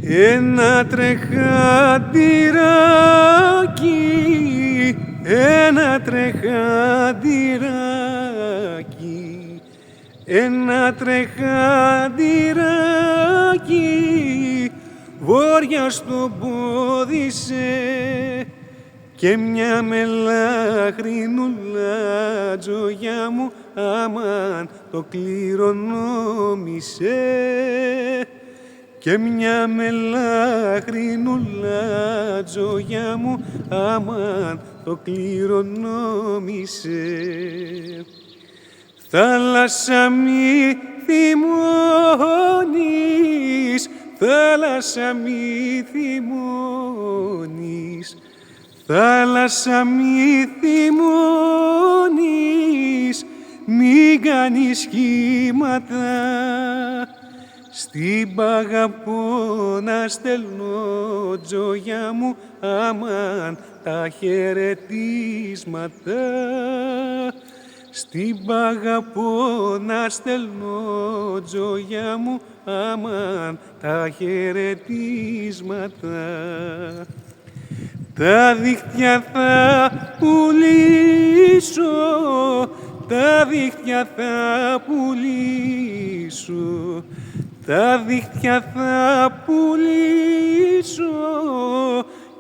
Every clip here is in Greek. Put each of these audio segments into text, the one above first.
Ένα τρεχαντηράκι, ένα τρεχαντηράκι, ένα τρεχαντηράκι, βόρεια στο πόδισε και μια μελάχρινουλα τζογιά μου, αμάν το κληρονόμησε. Και μια μελάχρινουλα τζογιά μου, αμάν το κληρονόμησε. Θάλασσα μη θυμώνεις, θάλασσα μη θυμώνεις, θάλασσα μη θυμώνεις, μη κάνεις σχήματα. Στην παγαπώ να στέλνω τζογιά μου, αμάν τα χαιρετίσματα. Στην παγαπώ να στέλνω τζογιά μου, αμάν τα χαιρετίσματα. Τα δίχτυα θα πουλήσω, τα δίχτυα θα πουλήσω, τα δίχτυα θα πουλήσω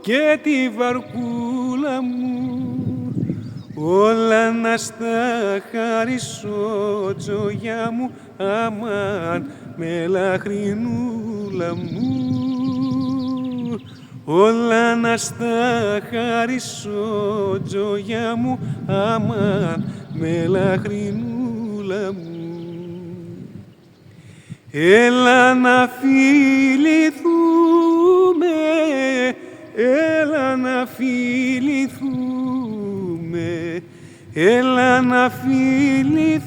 και τη βαρκούλα μου, όλα να στα χαρίσω τζογιά μου, αμάν μελαχρινούλα μου, όλα να στα χαρίσω τζογιά μου, αμάν μελαχρινούλα μου. Έλα να φιληθούμε, έλα να φιληθούμε, έλα να φιληθούμε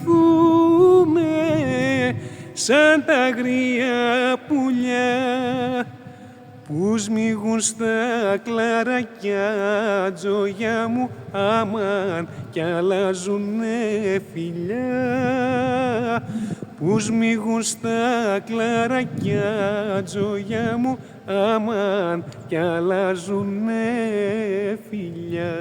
σαν τα αγρία πουλιά που σμίγουν στα κλαρακιά τζογιά μου, αμάν κι αλλάζουνε φιλιά, που σμίγουν στα κλαρακιά τζογιά μου, αμάν κι αλλάζουνε φιλιά.